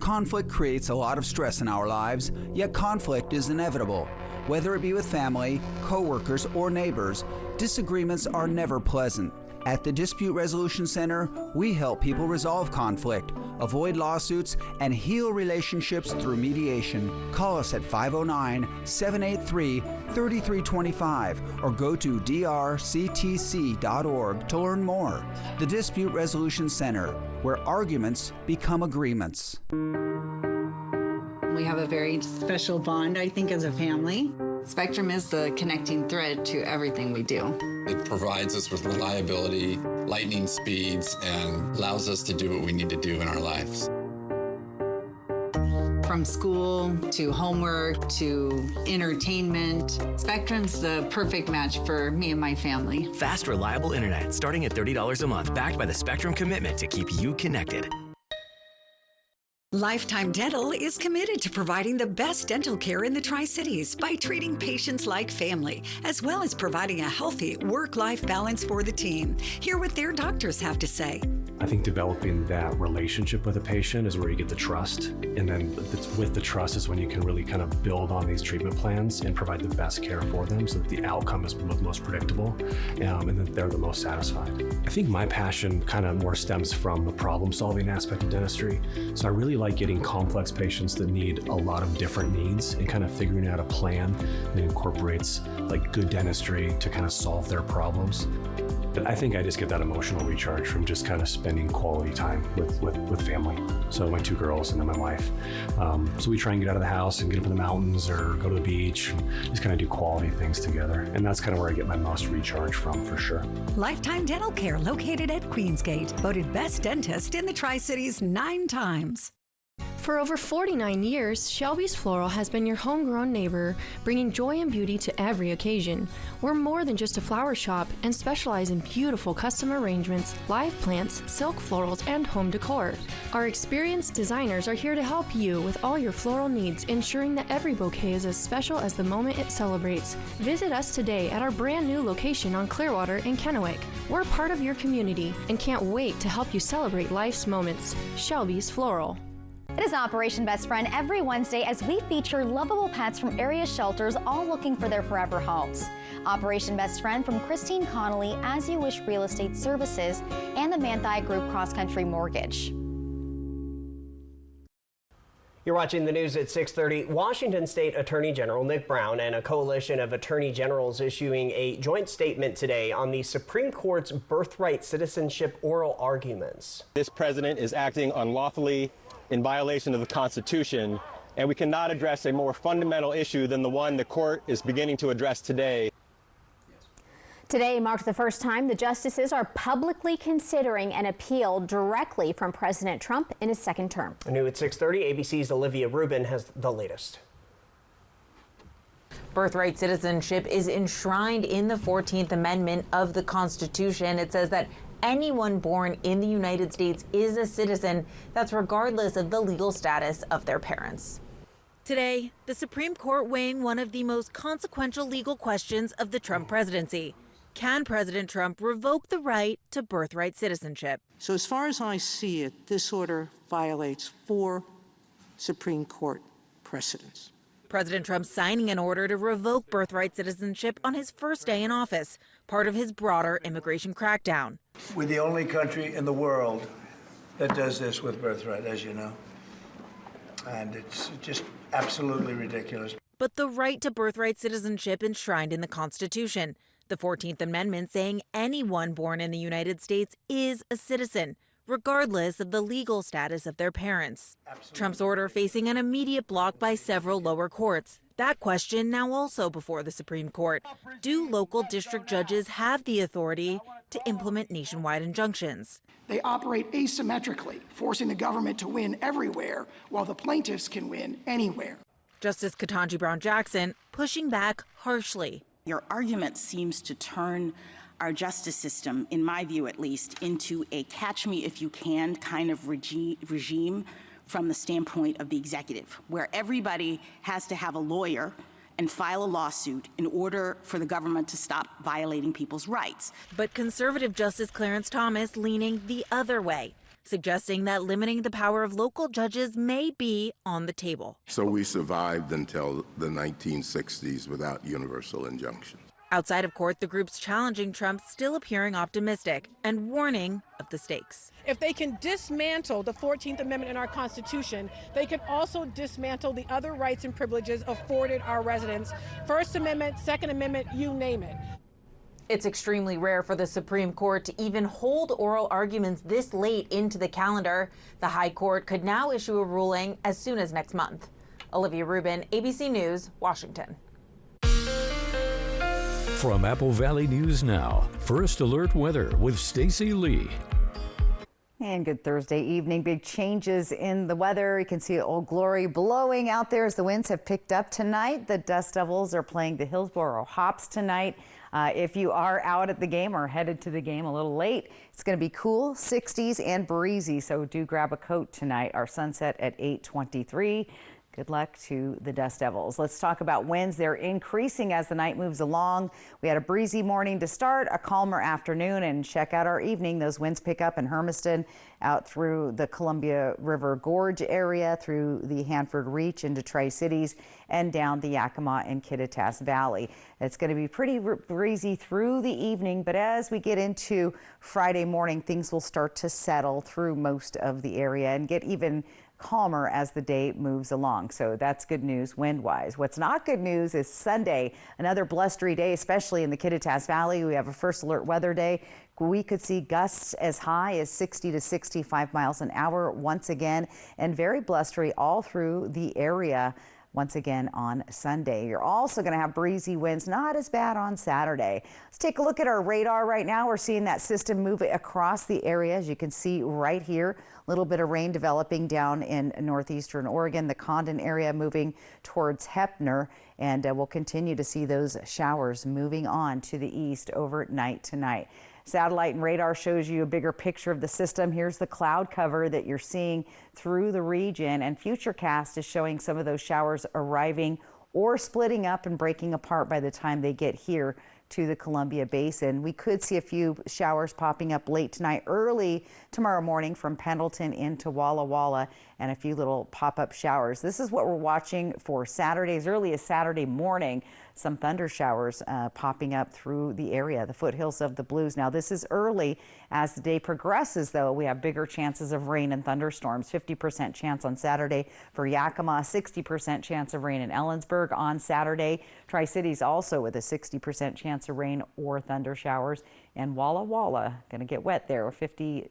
Conflict creates a lot of stress in our lives, yet conflict is inevitable. Whether it be with family, co-workers, or neighbors, disagreements are never pleasant. At the Dispute Resolution Center, we help people resolve conflict, avoid lawsuits, and heal relationships through mediation. Call us at 509-783-3325 or go to drctc.org to learn more. The Dispute Resolution Center, where arguments become agreements. We have a very special bond, I think, as a family. Spectrum is the connecting thread to everything we do. It provides us with reliability, lightning speeds, and allows us to do what we need to do in our lives. From school to homework to entertainment, Spectrum's the perfect match for me and my family. Fast, reliable internet starting at $30 a month, backed by the Spectrum commitment to keep you connected. Lifetime Dental is committed to providing the best dental care in the Tri-Cities by treating patients like family, as well as providing a healthy work-life balance for the team. Hear what their doctors have to say. I think developing that relationship with a patient is where you get the trust. And then with the trust is when you can really kind of build on these treatment plans and provide the best care for them so that the outcome is most predictable and that they're the most satisfied. I think my passion kind of more stems from the problem-solving aspect of dentistry. So I really like getting complex patients that need a lot of different needs and kind of figuring out a plan that incorporates like good dentistry to kind of solve their problems. But I think I just get that emotional recharge from just kind of spending quality time with family. So my two girls and then my wife. So we try and get out of the house and get up in the mountains or go to the beach and just kind of do quality things together. And that's kind of where I get my most recharge from, for sure. Lifetime Dental Care, located at Queensgate, voted best dentist in the Tri-Cities 9 times. For over 49 years, Shelby's Floral has been your homegrown neighbor, bringing joy and beauty to every occasion. We're more than just a flower shop and specialize in beautiful custom arrangements, live plants, silk florals, and home decor. Our experienced designers are here to help you with all your floral needs, ensuring that every bouquet is as special as the moment it celebrates. Visit us today at our brand new location on Clearwater in Kennewick. We're part of your community and can't wait to help you celebrate life's moments. Shelby's Floral. It is Operation Best Friend every Wednesday as we feature lovable pets from area shelters all looking for their forever homes. Operation Best Friend from Christine Connolly, As You Wish Real Estate Services, and the Manthei Group Cross Country Mortgage. You're watching the news at 6:30. Washington State Attorney General Nick Brown and a coalition of attorney generals issuing a joint statement today on the Supreme Court's birthright citizenship oral arguments. This president is acting unlawfully in violation of the Constitution, and we cannot address a more fundamental issue than the one the court is beginning to address today. Today marked the first time the justices are publicly considering an appeal directly from President Trump in his second term. New at 6:30, ABC's Olivia Rubin has the latest. Birthright citizenship is enshrined in the 14th Amendment of the Constitution. It says that anyone born in the United States is a citizen. That's regardless of the legal status of their parents. Today, the Supreme Court weighing one of the most consequential legal questions of the Trump presidency. Can President Trump revoke the right to birthright citizenship? So as far as I see it, this order violates 4 Supreme Court precedents. President Trump signing an order to revoke birthright citizenship on his first day in office, part of his broader immigration crackdown. We're the only country in the world that does this with birthright, as you know. And it's just absolutely ridiculous. But the right to birthright citizenship enshrined in the Constitution, the 14th Amendment saying anyone born in the United States is a citizen, regardless of the legal status of their parents. Absolutely. Trump's order facing an immediate block by several lower courts. That question now also before the Supreme Court. Do local district judges have the authority to implement nationwide injunctions? They operate asymmetrically, forcing the government to win everywhere while the plaintiffs can win anywhere. Justice Ketanji Brown Jackson pushing back harshly. Your argument seems to turn our justice system, in my view at least, into a catch-me-if-you-can kind of regime from the standpoint of the executive, where everybody has to have a lawyer and file a lawsuit in order for the government to stop violating people's rights. But conservative Justice Clarence Thomas leaning the other way. suggesting that limiting the power of local judges may be on the table. So we survived until the 1960s without universal injunctions. Outside of court, the groups challenging Trump still appearing optimistic and warning of the stakes. If they can dismantle the 14th Amendment in our Constitution, they can also dismantle the other rights and privileges afforded our residents. First Amendment, Second Amendment, you name it. It's extremely rare for the Supreme Court to even hold oral arguments this late into the calendar. The High Court could now issue a ruling as soon as next month. Olivia Rubin, ABC News, Washington. From Apple Valley News Now, First Alert Weather with Stacy Lee. And good Thursday evening. Big changes in the weather. You can see Old Glory blowing out there as the winds have picked up tonight. The Dust Devils are playing the Hillsboro Hops tonight. If you are out at the game or headed to the game a little late, it's going to be cool, 60s and breezy. So do grab a coat tonight. Our sunset at 8:23. Good luck to the Dust Devils. Let's talk about winds. They're increasing as the night moves along. We had a breezy morning to start, a calmer afternoon, and check out our evening. Those winds pick up in Hermiston, out through the Columbia River Gorge area, through the Hanford Reach into Tri-Cities, and down the Yakima and Kittitas Valley. It's going to be pretty breezy through the evening, but as we get into Friday morning, things will start to settle through most of the area and get even calmer as the day moves along. So that's good news wind-wise. What's not good news is Sunday, another blustery day, especially in the Kittitas Valley. We have a first alert weather day. We could see gusts as high as 60 to 65 miles an hour once again, and very blustery all through the area once again on Sunday. You're also going to have breezy winds, not as bad on Saturday. Let's take a look at our radar right now. We're seeing that system move across the area, as you can see right here. A little bit of rain developing down in northeastern Oregon, the Condon area moving towards Heppner, and we'll continue to see those showers moving on to the east overnight tonight. Satellite and radar shows you a bigger picture of the system. Here's the cloud cover that you're seeing through the region, and Futurecast is showing some of those showers arriving or splitting up and breaking apart by the time they get here to the Columbia Basin. We could see a few showers popping up late tonight, early tomorrow morning from Pendleton into Walla Walla, and a few little pop-up showers. This is what we're watching for Saturday, as early as Saturday morning. Some thunder showers popping up through the area, the foothills of the Blues. Now, this is early. As the day progresses, though, we have bigger chances of rain and thunderstorms. 50% chance on Saturday for Yakima, 60% chance of rain in Ellensburg on Saturday. Tri-Cities also with a 60% chance of rain or thunder showers. And Walla Walla, going to get wet there. 50%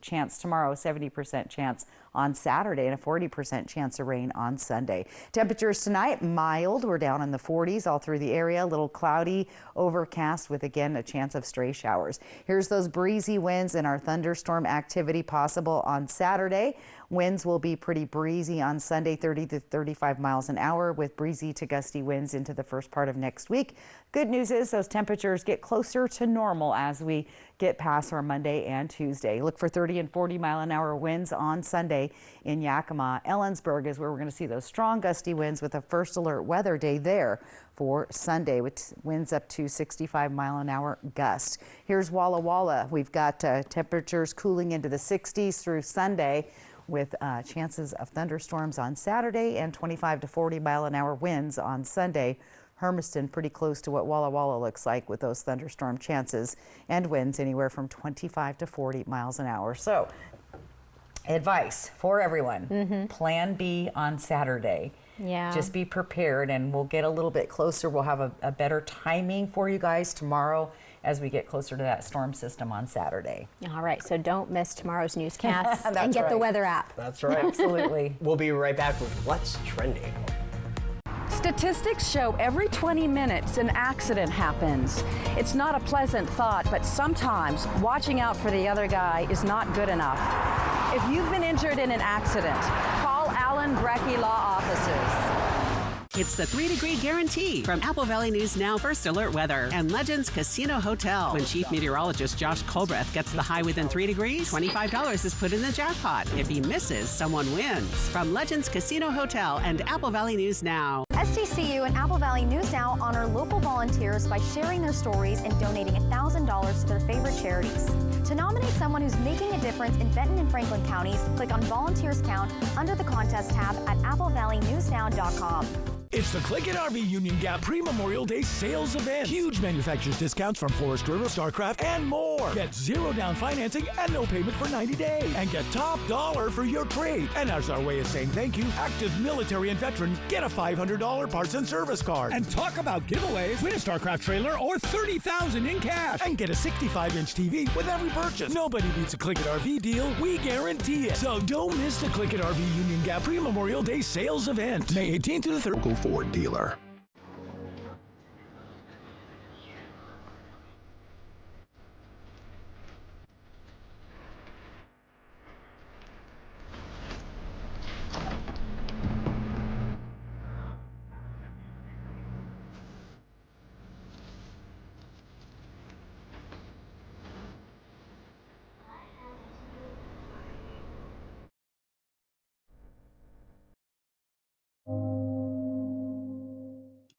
chance tomorrow, 70% chance on Saturday, and a 40% chance of rain on Sunday. Temperatures tonight, mild. We're down in the 40s all through the area. A little cloudy, overcast with, again, a chance of stray showers. Here's those breezy winds and our thunderstorm activity possible on Saturday. Winds will be pretty breezy on Sunday, 30 to 35 miles an hour, with breezy to gusty winds into the first part of next week. Good news is those temperatures get closer to normal as we get past our Monday and Tuesday. Look for 30 and 40 mile an hour winds on Sunday in Yakima. Ellensburg is where we're going to see those strong gusty winds with a first alert weather day there for Sunday, with winds up to 65 mile an hour gust. Here's Walla Walla. We've got temperatures cooling into the 60s through Sunday, with chances of thunderstorms on Saturday and 25 to 40 mile an hour winds on Sunday. Hermiston pretty close to what Walla Walla looks like with those thunderstorm chances and winds anywhere from 25 to 40 miles an hour. So, advice for everyone. Plan B on Saturday. Yeah. Just be prepared, and we'll get a little bit closer. We'll have a better timing for you guys tomorrow as we get closer to that storm system on Saturday. All right, so don't miss tomorrow's newscast and That's get the right. weather app. That's right. Absolutely. We'll be right back with What's Trending. Statistics show every 20 minutes an accident happens. It's not a pleasant thought, but sometimes watching out for the other guy is not good enough. If you've been injured in an accident, call Allen Brecky Law Offices. It's the 3-degree guarantee from Apple Valley News Now First Alert Weather and Legends Casino Hotel. When Chief Meteorologist Josh Colbreth gets the high within 3 degrees, $25 is put in the jackpot. If he misses, someone wins. From Legends Casino Hotel and Apple Valley News Now. SDCU and Apple Valley News Now honor local volunteers by sharing their stories and donating $1,000 to their favorite charities. To nominate someone who's making a difference in Benton and Franklin counties, click on Volunteers Count under the contest tab at applevalleynewsnow.com. It's the Click It RV Union Gap Pre-Memorial Day sales event. Huge manufacturer's discounts from Forest River, StarCraft, and more. Get zero down financing and no payment for 90 days. And get top dollar for your trade. And as our way of saying thank you, active military and veterans get a $500 parts and service card. And talk about giveaways. Win a StarCraft trailer or $30,000 in cash. And get a 65-inch TV with every purchase. Nobody beats a Click It RV deal. We guarantee it. So don't miss the Click It RV Union Gap Pre-Memorial Day sales event. May 18th to the 3rd. Ford dealer.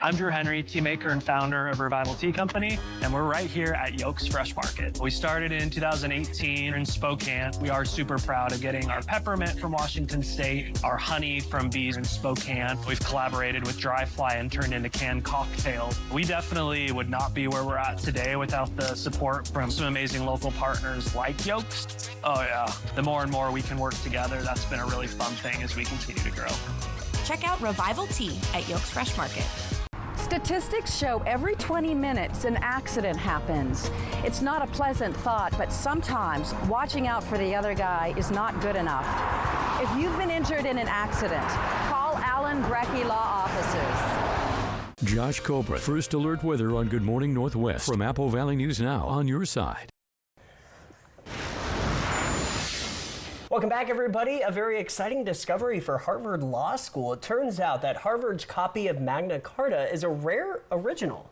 I'm Drew Henry, tea maker and founder of Revival Tea Company, and we're right here at Yolks Fresh Market. We started in 2018 in Spokane. We are super proud of getting our peppermint from Washington State, our honey from bees in Spokane. We've collaborated with Dry Fly and turned into canned cocktails. We definitely would not be where we're at today without the support from some amazing local partners like Yolks. Oh yeah, the more and more we can work together, that's been a really fun thing as we continue to grow. Check out Revival Tea at Yolks Fresh Market. Statistics show every 20 minutes an accident happens. It's not a pleasant thought, but sometimes watching out for the other guy is not good enough. If you've been injured in an accident, call Allen Brecky Law Offices. Josh Colbreth, First Alert Weather on Good Morning Northwest from Apple Valley News Now, on your side. Welcome back, everybody. A very exciting discovery for Harvard Law School. It turns out that Harvard's copy of Magna Carta is a rare original.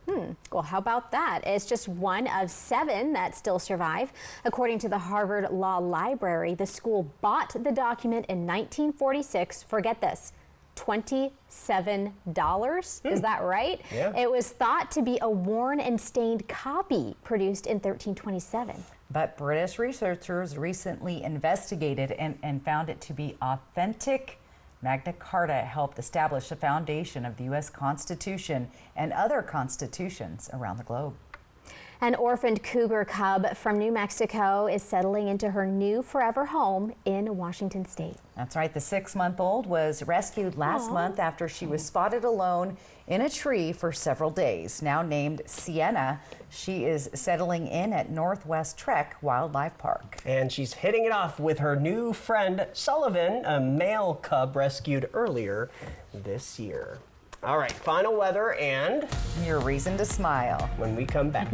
Well, how about that? It's just one of 7 that still survive. According to the Harvard Law Library, the school bought the document in 1946. Forget this. $27. Is that right? Yeah. It was thought to be a worn and stained copy produced in 1327. But British researchers recently investigated and found it to be authentic. Magna Carta helped establish the foundation of the U.S. Constitution and other constitutions around the globe. An orphaned cougar cub from New Mexico is settling into her new forever home in Washington State. That's right. The 6-month-old was rescued last month after she was spotted alone in a tree for several days. Now named Sienna, she is settling in at Northwest Trek Wildlife Park. And she's hitting it off with her new friend Sullivan, a male cub rescued earlier this year. All right, final weather and your reason to smile when we come back.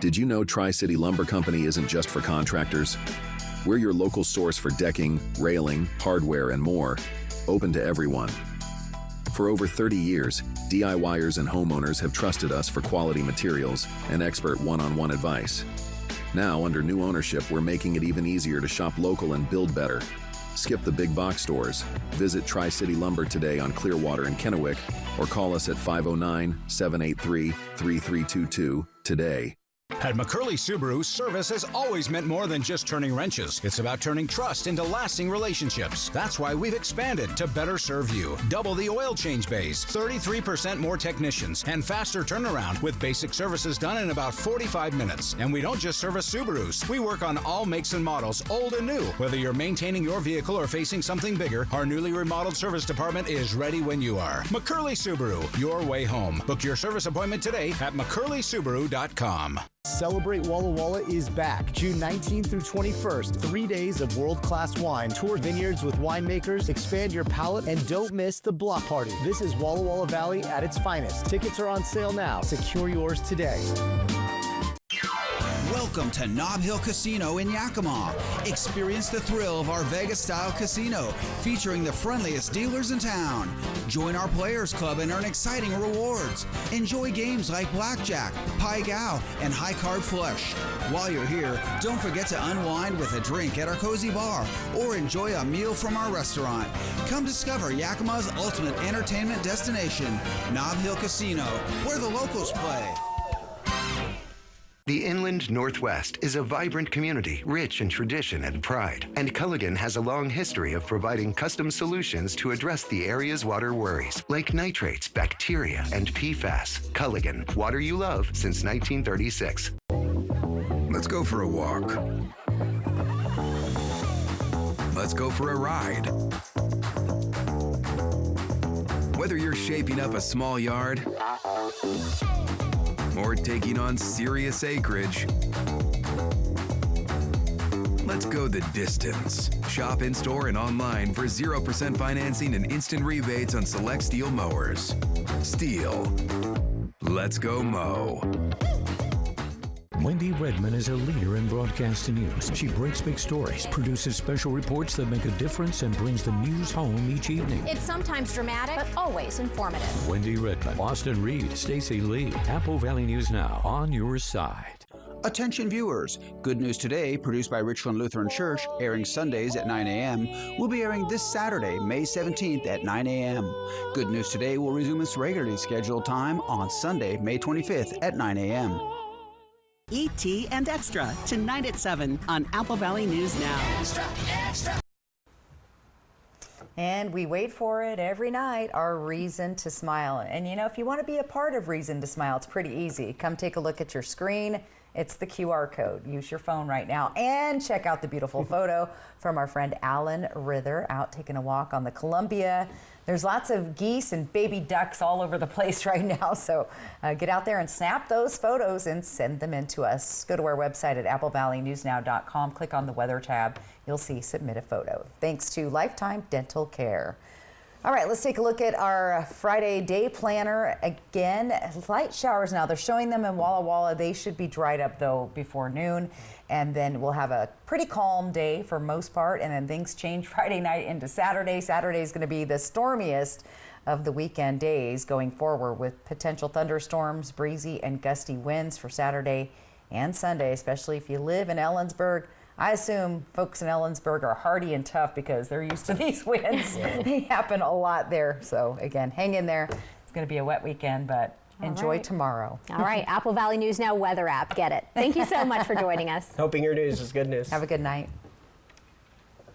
Did you know Tri-City Lumber Company isn't just for contractors? We're your local source for decking, railing, hardware, and more, open to everyone. For over 30 years, DIYers and homeowners have trusted us for quality materials and expert one-on-one advice. Now, under new ownership, we're making it even easier to shop local and build better. Skip the big box stores. Visit Tri-City Lumber today on Clearwater and Kennewick, or call us at 509-783-3322 today. At McCurley Subaru, service has always meant more than just turning wrenches. It's about turning trust into lasting relationships. That's why we've expanded to better serve you. Double the oil change bays, 33% more technicians, and faster turnaround with basic services done in about 45 minutes. And we don't just service Subarus. We work on all makes and models, old and new. Whether you're maintaining your vehicle or facing something bigger, our newly remodeled service department is ready when you are. McCurley Subaru, your way home. Book your service appointment today at McCurleySubaru.com. Celebrate Walla Walla is back June 19th through 21st. 3 days of world-class wine. Tour vineyards with winemakers, expand your palate, and don't miss the block party. This is Walla Walla Valley at its finest. Tickets are on sale now. Secure yours today. Welcome Welcome to Nob Hill Casino in Yakima. Experience the thrill of our Vegas-style casino, featuring the friendliest dealers in town. Join our Players Club and earn exciting rewards. Enjoy games like Blackjack, Pai Gow, and High Card Flush. While you're here, don't forget to unwind with a drink at our cozy bar or enjoy a meal from our restaurant. Come discover Yakima's ultimate entertainment destination, Nob Hill Casino, where the locals play. The Inland Northwest is a vibrant community, rich in tradition and pride. And Culligan has a long history of providing custom solutions to address the area's water worries, like nitrates, bacteria, and PFAS. Culligan, water you love since 1936. Let's go for a walk. Let's go for a ride. Whether you're shaping up a small yard or taking on serious acreage, let's go the distance. Shop in-store and online for 0% financing and instant rebates on select Steel mowers. Steel. Let's go mow. Wendy Redman is a leader in broadcast news. She breaks big stories, produces special reports that make a difference, and brings the news home each evening. It's sometimes dramatic, but always informative. Wendy Redman, Austin Reed, Stacey Lee, Apple Valley News Now, on your side. Attention viewers, Good News Today, produced by Richland Lutheran Church, airing Sundays at 9 a.m., will be airing this Saturday, May 17th at 9 a.m. Good News Today will resume its regularly scheduled time on Sunday, May 25th at 9 a.m. E.T. and Extra, tonight at 7 on Apple Valley News Now. Extra, extra. And we wait for it every night, our Reason to Smile. And you know, if you want to be a part of Reason to Smile, it's pretty easy. Come take a look at your screen. It's the QR code. Use your phone right now and check out the beautiful photo from our friend Alan Rither out taking a walk on the Columbia. There's lots of geese and baby ducks all over the place right now, so get out there and snap those photos and send them in to us. Go to our website at applevalleynewsnow.com, click on the weather tab. You'll see Submit a Photo. Thanks to Lifetime Dental Care. All right, let's take a look at our Friday day planner. Again, light showers now. They're showing them in Walla Walla. They should be dried up, though, before noon. And then we'll have a pretty calm day for most part. And then things change Friday night into Saturday. Saturday is going to be the stormiest of the weekend days going forward, with potential thunderstorms, breezy and gusty winds for Saturday and Sunday, especially if you live in Ellensburg. I assume folks in Ellensburg are hardy and tough because they're used to these winds. They happen a lot there. So again, hang in there. It's going to be a wet weekend, but enjoy tomorrow. All right, Apple Valley News Now weather app. Get it. Thank you so much for joining us. Hoping your news is good news. Have a good night.